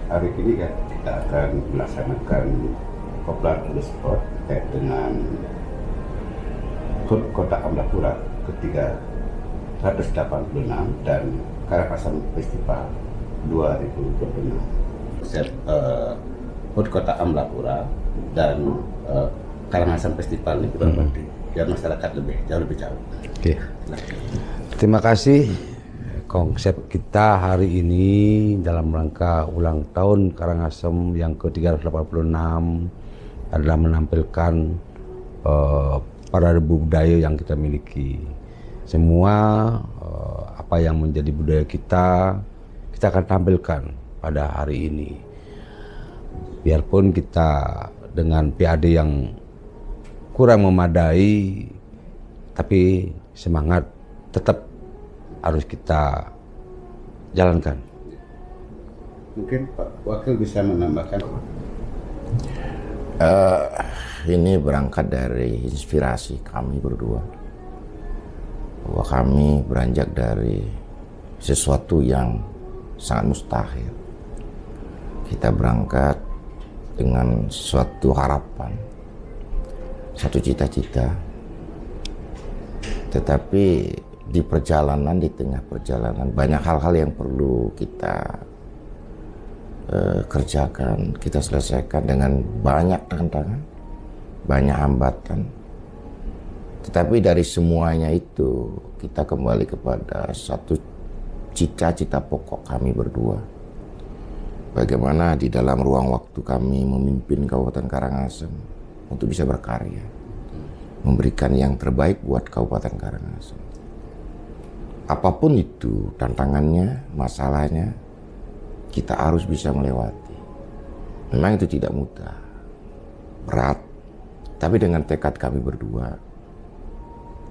hari ini kan kita akan melaksanakan kopdar on the spot terkait dengan HUT Kota Amlapura ketiga 186 dan Karangasem Festival 2026. HUT Kota Amlapura dan Karangasem Festival ini berarti biar masyarakat jauh lebih jauh. Oke. Terima kasih. Konsep kita hari ini dalam rangka ulang tahun Karangasem yang ke-386 adalah menampilkan parade budaya yang kita miliki. Semua apa yang menjadi budaya kita akan tampilkan pada hari ini. Biarpun kita dengan PAD yang kurang memadai, tapi semangat tetap harus kita jalankan. Mungkin Pak Wakil bisa menambahkan. Ini berangkat dari inspirasi kami berdua, bahwa kami beranjak dari sesuatu yang sangat mustahil. Kita berangkat dengan suatu harapan, satu cita-cita, tetapi di tengah perjalanan banyak hal-hal yang perlu kita kerjakan, kita selesaikan dengan banyak tantangan, banyak hambatan. Tetapi dari semuanya itu kita kembali kepada satu cita-cita pokok kami berdua. Bagaimana di dalam ruang waktu kami memimpin Kabupaten Karangasem untuk bisa berkarya, memberikan yang terbaik buat Kabupaten Karangasem. Apapun itu tantangannya, masalahnya, kita harus bisa melewati. Memang itu tidak mudah, berat, tapi dengan tekad kami berdua,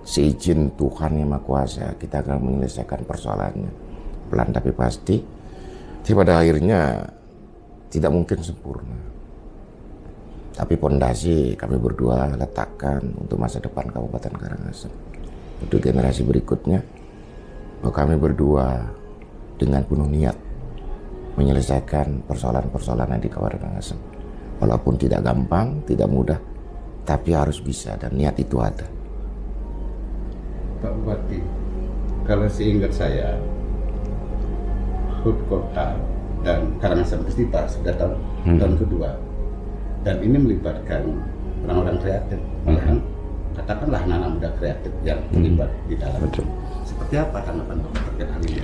seizin Tuhan Yang Maha Kuasa, kita akan menyelesaikan persoalannya. Pelan tapi pasti, tapi pada akhirnya tidak mungkin sempurna. Tapi pondasi kami berdua letakkan untuk masa depan Kabupaten Karangasem, untuk generasi berikutnya. Bahwa kami berdua dengan penuh niat menyelesaikan persoalan-persoalan yang di Kabupaten Karangasem. Walaupun tidak gampang, tidak mudah, tapi harus bisa dan niat itu ada. Pak Bupati, kalau seingat saya, HUT Kota dan Karangasem Festival sudah tahun kedua, dan ini melibatkan orang-orang kreatif, malahan katakanlah anak-anak muda kreatif yang terlibat di dalam. Betul. Seperti apa tanggapan Bapak terkait hal ini?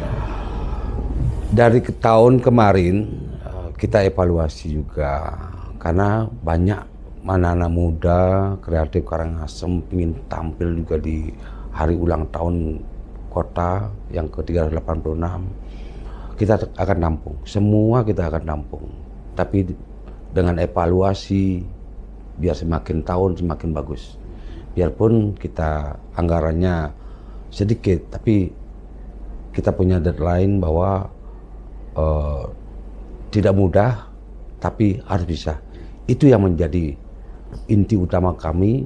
Dari tahun kemarin kita evaluasi juga karena banyak anak-anak muda kreatif Karangasem ingin tampil juga di hari ulang tahun kota yang ke-386. Kita akan nampung, semua kita akan nampung, tapi dengan evaluasi biar semakin tahun semakin bagus. Biarpun kita anggarannya sedikit, tapi kita punya deadline bahwa tidak mudah, tapi harus bisa. Itu yang menjadi inti utama kami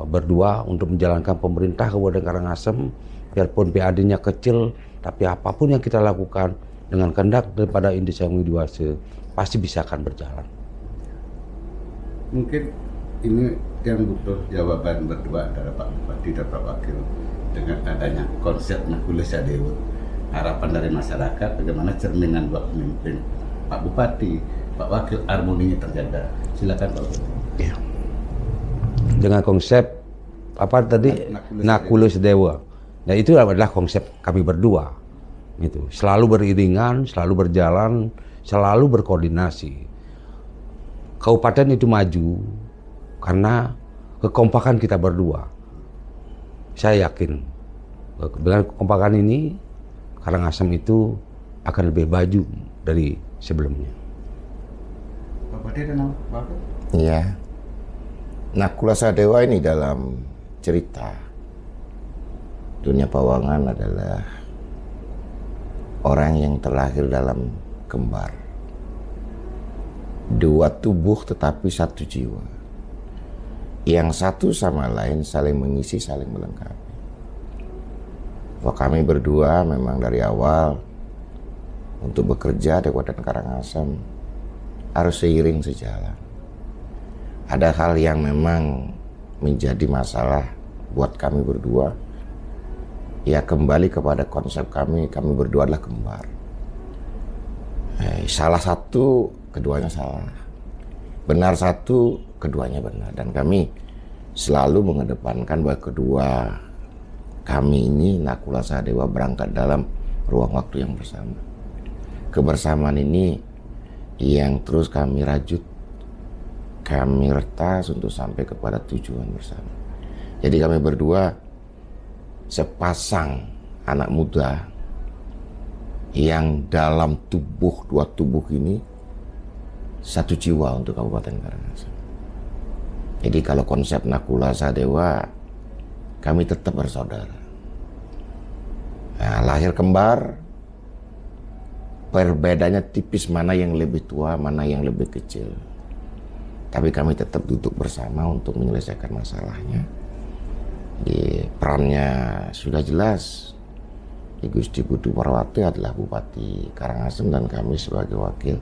berdua untuk menjalankan pemerintah Kabupaten Karangasem. Biarpun PAD-nya kecil, tapi apapun yang kita lakukan dengan kehendak daripada Indonesia Yang Widiwasa pasti bisa akan berjalan. Mungkin ini yang butuh jawaban berdua antara Pak Bupati dan Pak Wakil dengan adanya konsep Nakula Sadewa. Harapan dari masyarakat bagaimana cerminan buat pemimpin Pak Bupati, Pak Wakil, harmoninya terjaga. Silakan Pak Bupati. Ya. Dengan konsep apa tadi Nakula Sadewa. Nah itu adalah konsep kami berdua. Gitu. Selalu beriringan, selalu berjalan, selalu berkoordinasi. Kabupaten itu maju karena kekompakan kita berdua. Saya yakin dengan kekompakan ini Karangasem itu akan lebih maju dari sebelumnya. Pak Bupati ada nama Pak? Iya. Nakula Sadewa ini dalam cerita dunia Pawangan adalah orang yang terlahir dalam kembar. Dua tubuh tetapi satu jiwa. Yang satu sama lain saling mengisi, saling melengkapi. Bahwa kami berdua memang dari awal untuk bekerja di Kabupaten Karangasem harus seiring sejalan. Ada hal yang memang menjadi masalah buat kami berdua. Ya kembali kepada konsep kami berdua adalah kembar. Salah satu, keduanya salah. Benar satu, keduanya benar. Dan kami selalu mengedepankan bahwa kedua kami ini, Nakula Sahadewa, berangkat dalam ruang waktu yang bersama. Kebersamaan ini yang terus kami rajut, kami retas untuk sampai kepada tujuan bersama. Jadi kami berdua sepasang anak muda yang dalam dua tubuh ini satu jiwa untuk Kabupaten Karangasem. Jadi kalau konsep Nakula Sahadewa, kami tetap bersaudara. Nah, lahir kembar, perbedaannya tipis, mana yang lebih tua, mana yang lebih kecil. Tapi kami tetap duduk bersama untuk menyelesaikan masalahnya. Di perannya sudah jelas. Gusti Budu Parwati adalah Bupati Karangasem dan kami sebagai wakil.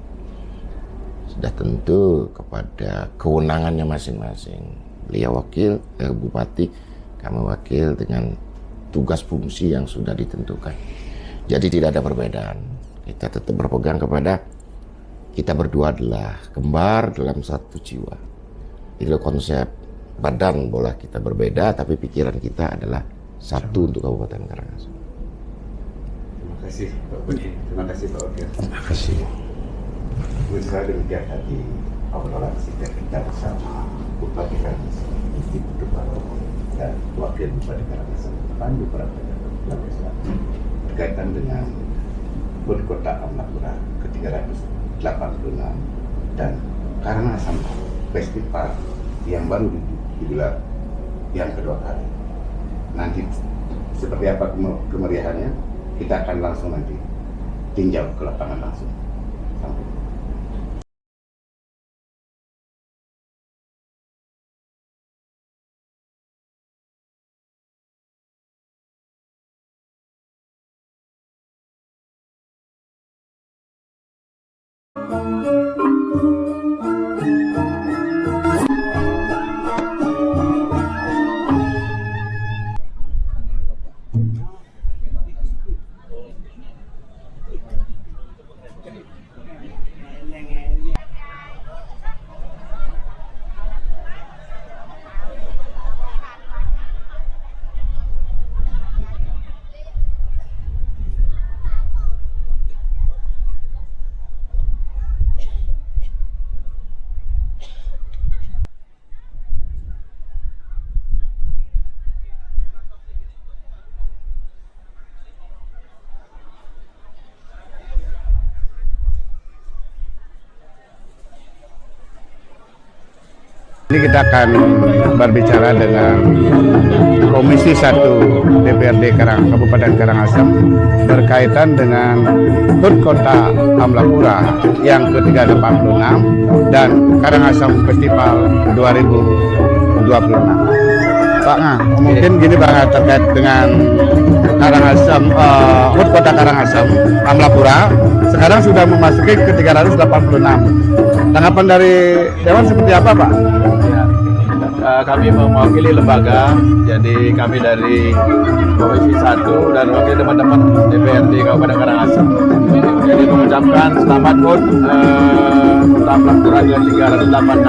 Sudah tentu kepada kewenangannya masing-masing. Beliau wakil, Bupati, kami wakil dengan tugas fungsi yang sudah ditentukan. Jadi tidak ada perbedaan. Kita tetap berpegang kepada kita berdua adalah kembar dalam satu jiwa. Itu konsep badan boleh kita berbeda, tapi pikiran kita adalah satu untuk Kabupaten Karangasem. Terima kasih Pak Budi. Terima kasih Pak Wakil. Terima kasih. Usaha demikian tadi obrolan kita bersama Bupati Karangasem, Gusti Budu Parwati dan Wakil Bupati Karangasem, Pandu Prapada Sulawesi Selatan, berkaitan dengan HUT Kota Amlapura ke-386 dan Karangasem Festival yang baru digelar yang kedua kali. Nanti seperti apa kemeriahannya, kita akan langsung nanti tinjau ke lapangan langsung. Sampai. Ini kita akan berbicara dengan Komisi 1 DPRD Kabupaten Karangasem berkaitan dengan HUT Kota Amlapura yang ke-386 dan Karangasem Festival 2026. Pak, mungkin gini Pak, terkait dengan Karangasem, HUT Kota Karangasem Amlapura sekarang sudah memasuki ke-386. Tanggapan dari Dewan seperti apa Pak? Kami mewakili lembaga, jadi kami dari Komisi 1 dan wakil teman-teman DPRD Kabupaten Karangasem. Jadi mengucapkan selamat HUT Kota Amlapura ke-386.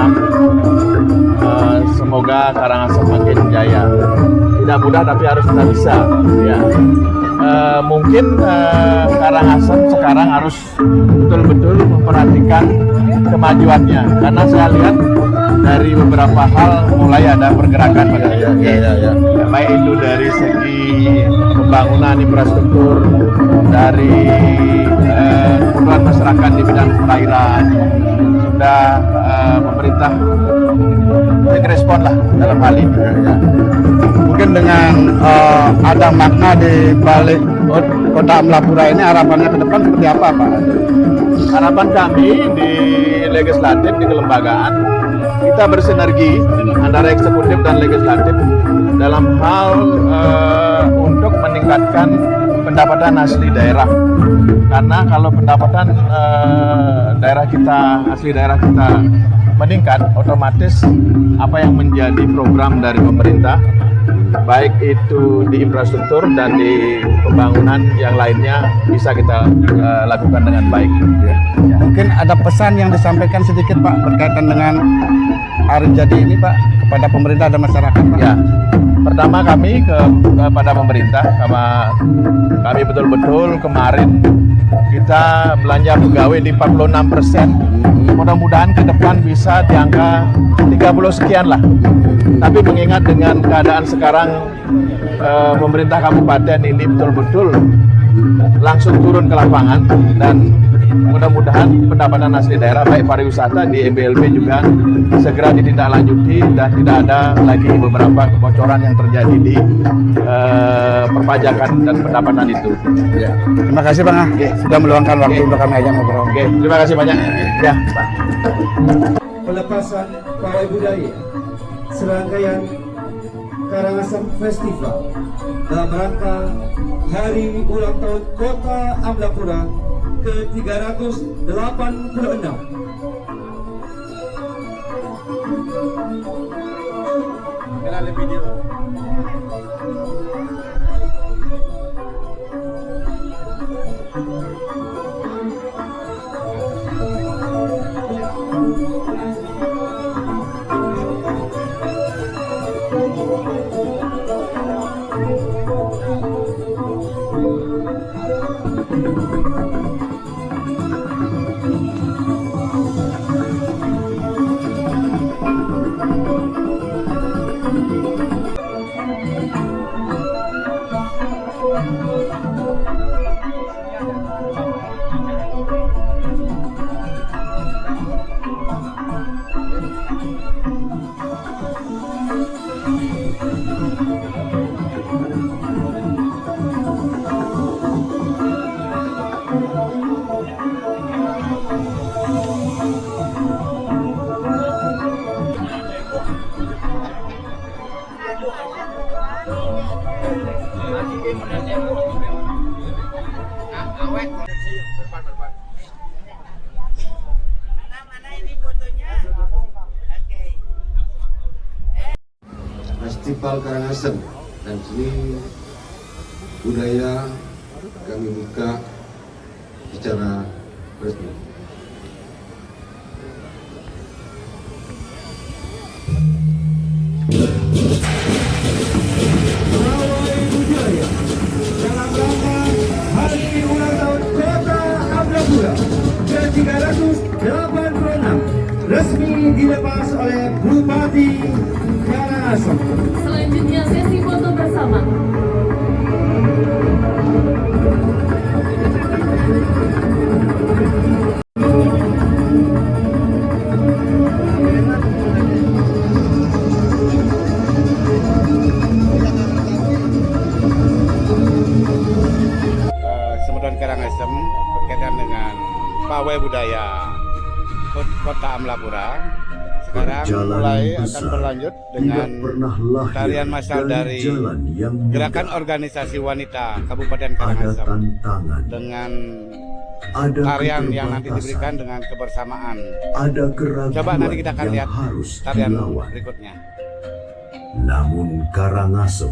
Semoga Karangasem makin jaya. Tidak mudah tapi harus kita bisa. Ya. Mungkin Karangasem sekarang harus betul-betul memperhatikan kemajuannya, karena saya lihat dari beberapa hal mulai ada pergerakan pada baik itu dari segi pembangunan infrastruktur, dari kebutuhan masyarakat di bidang perairan, sudah pemerintah respon lah dalam hal ini. Mungkin dengan ada makna di balik Kota Amlapura ini, harapannya ke depan seperti apa Pak? Harapan kami di legislatif, di kelembagaan, kita bersinergi antara eksekutif dan legislatif dalam hal untuk meningkatkan pendapatan asli daerah Karena kalau pendapatan daerah kita, asli daerah kita meningkat, otomatis apa yang menjadi program dari pemerintah, baik itu di infrastruktur dan di pembangunan yang lainnya, bisa kita lakukan dengan baik. Ya. Mungkin ada pesan yang disampaikan sedikit Pak berkaitan dengan hari jadi ini Pak kepada pemerintah dan masyarakat Pak. Ya, pertama kami kepada pemerintah, kami betul-betul kemarin kita belanja pegawai di 46%. Mudah-mudahan ke depan bisa di angka 30 sekian lah. Tapi mengingat dengan keadaan sekarang pemerintah kabupaten ini betul-betul langsung turun ke lapangan, dan mudah-mudahan pendapatan asli daerah baik pariwisata di EBLB juga segera ditindaklanjuti dan tidak ada lagi beberapa kebocoran yang terjadi di perpajakan dan pendapatan itu. Ya. Terima kasih Bang sudah meluangkan waktu untuk kami ajak ngobrol. Oke, terima kasih banyak. Ya, Pak. Pelepasan pawai budaya serangkaian Karangasem Festival dalam rangka Hari Ulang Tahun Kota Amlapura ke-386. Festival Karangasem dan Seni Budaya kami buka secara resmi. Pawai budaya dalam rangka Hari Ulang Tahun Kota Amlapura ke-386 resmi dilepas oleh Bupati Karangasem. Selanjutnya sesi foto bersama. Semedan Karangasem berkaitan dengan pawai budaya Kota Amlapura. Sekarang mulai akan berlanjut dengan tarian massal dari Gerakan Organisasi Wanita Kabupaten Karangasem dengan tarian yang nanti diberikan dengan kebersamaan. Coba nanti kita akan lihat tarian berikutnya. Namun Karangasem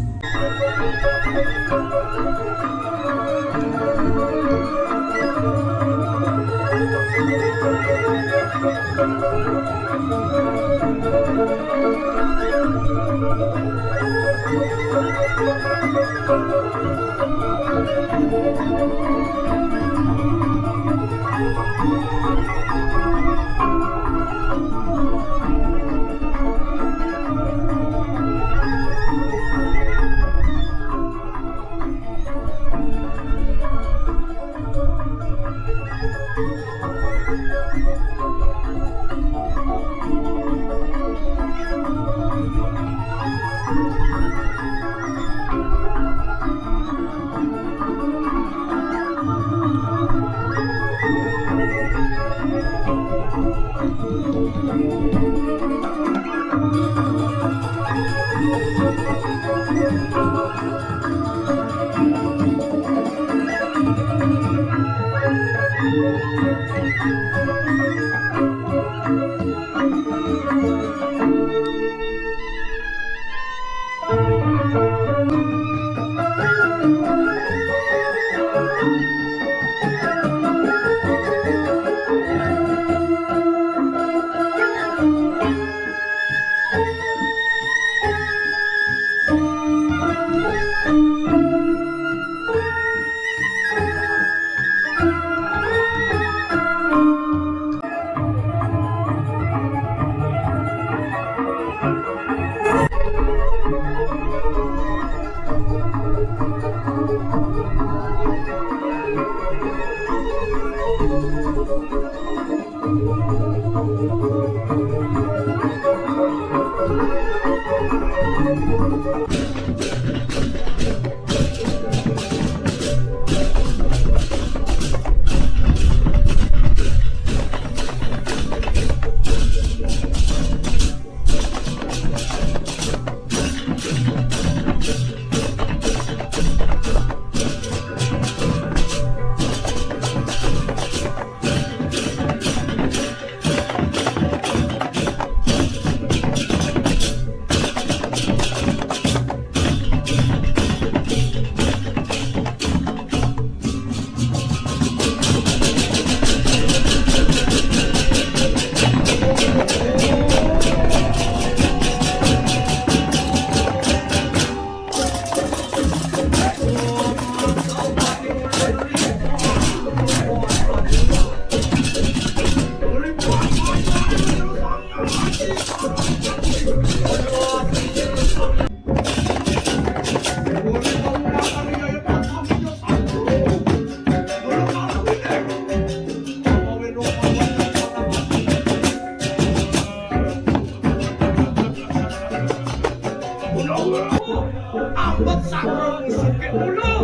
Ambet sarung suke ulu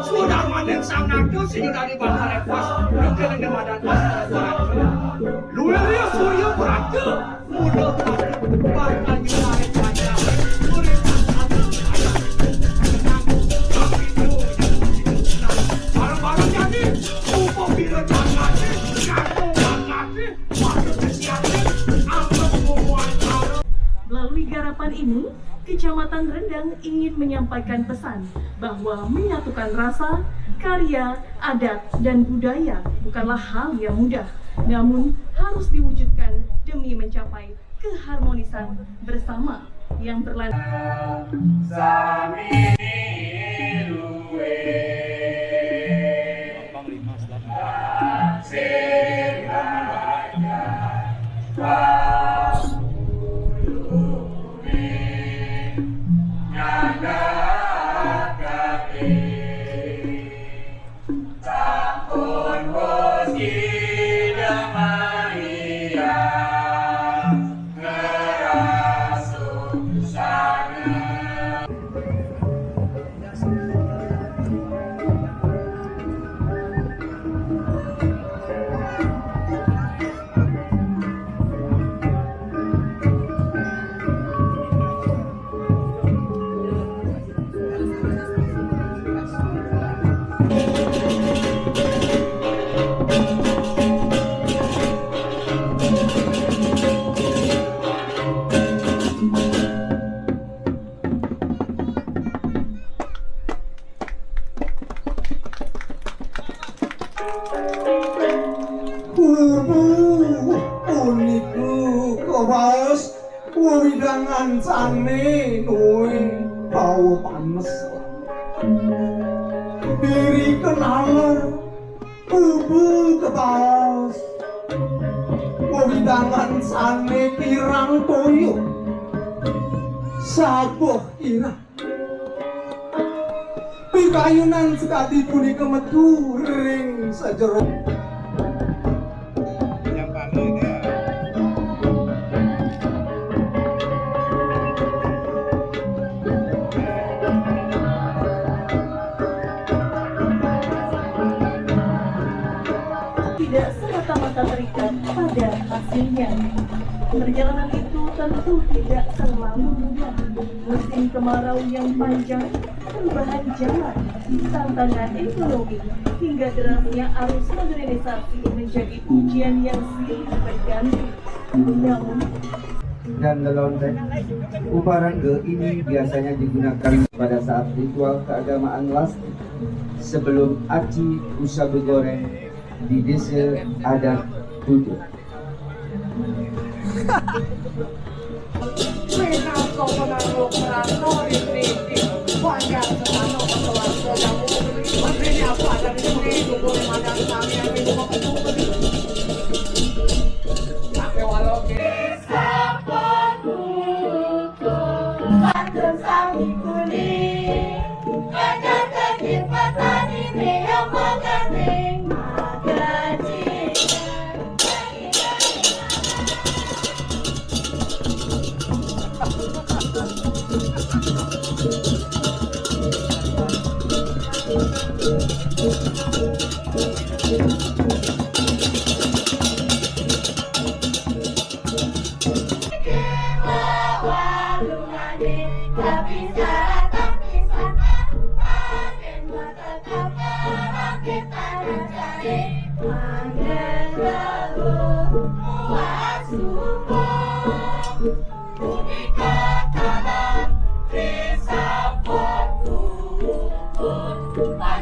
sudah manen sang nado sini dari bangsa lepas luka dengan madan luar ya surya berada muda bahkan ditarik banyak murid barang-barang jadi upah bila jangannya jatuh bangatnya masuk ke siapnya ambet membuat Melalui garapan ini, Kecamatan Rendang ingin menyampaikan pesan bahwa menyatukan rasa, karya, adat, dan budaya bukanlah hal yang mudah, namun harus diwujudkan demi mencapai keharmonisan bersama yang berlanjut. Uniku kewas widangan sane noe bau panas diri kenal bubung kewas widangan sane kirang toyo sabuh kira pikayunan sekali punika metu ring sajero tidak semata-mata terikat pada hasilnya. Perjalanan itu tentu tidak selalu mudah. Musim kemarau yang panjang perubahan zaman, tantangan ekonomi, hingga derasnya arus modernisasi menjadi ujian yang silih berganti. Namun, dan lelontek. Uparange ini biasanya digunakan pada saat ritual keagamaan lasti sebelum aci usa begoreng di desa adat Tujuh.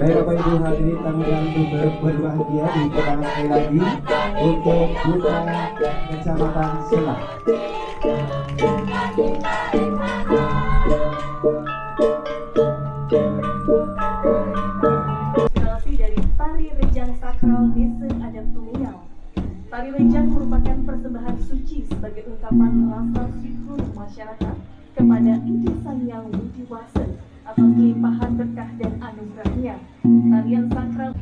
Baik Bapak Ibu hadirin tamu yang berbahagia, diperkenalkan sekali lagi untuk Putra Kecamatan Selah. Dari tari rejang sakral Desa Adat Tumial. Tari rejang merupakan persembahan suci sebagai ungkapan rasa syukur masyarakat kepada Idi Sang Yang Widi Wase atas limpahan berkah dan anugerahnya. Tarian sakral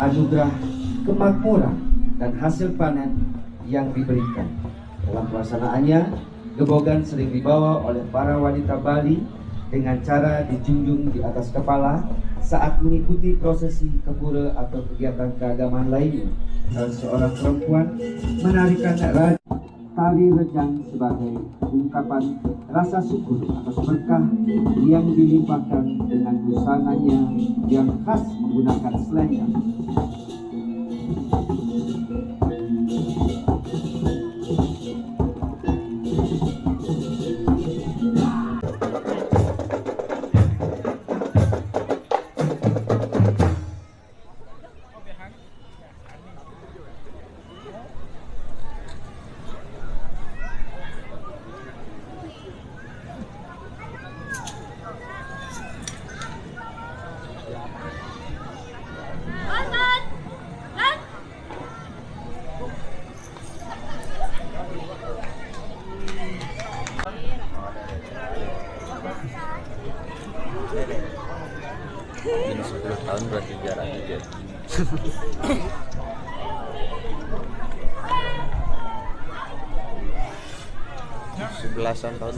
anugerah kemakmuran dan hasil panen yang diberikan. Dalam pelaksanaannya, gebogan sering dibawa oleh para wanita Bali dengan cara dijunjung di atas kepala saat mengikuti prosesi kepura atau kegiatan keagamaan lainnya. Dan seorang perempuan menarikan tari rejang sebagai ungkapan rasa syukur atas berkah yang dilimpahkan dengan busananya yang khas menggunakan selendang. Ini 10 tahun berarti jaraknya jadi 11-an tahun.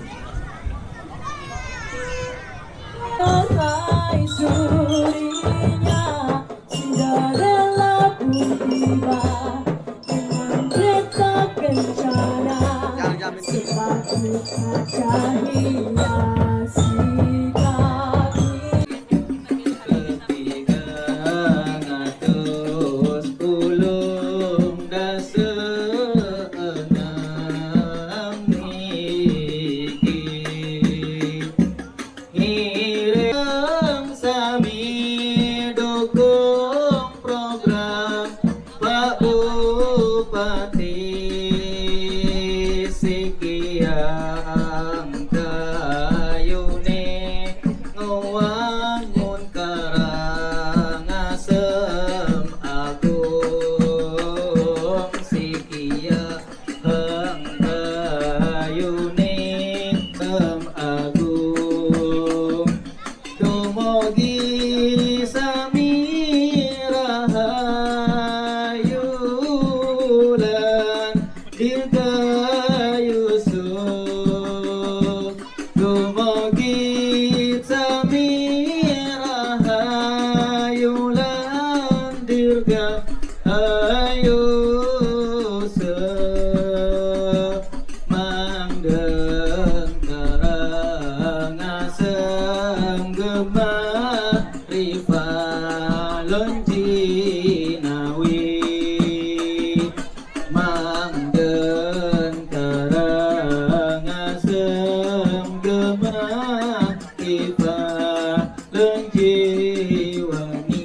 dayune ngewangun Karangasem agung sikia hang dayune tem agung dumugi sami rahayulan dirgayu Yusuf dumugi sami rahayulan dirgayu Yusuf mangden Karangasem gemah rivalon jinawi mangden Karangasem gemah rivalon jiwani.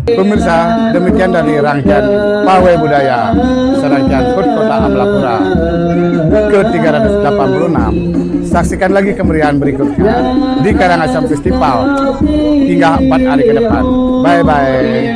Pemirsa, demikian dari rangkaian Pawai Budaya serangkaian HUT Kota Amlapura ke-386. Saksikan lagi kemeriahan berikutnya di Karangasem Festival hingga 4 hari ke depan. Bye-bye.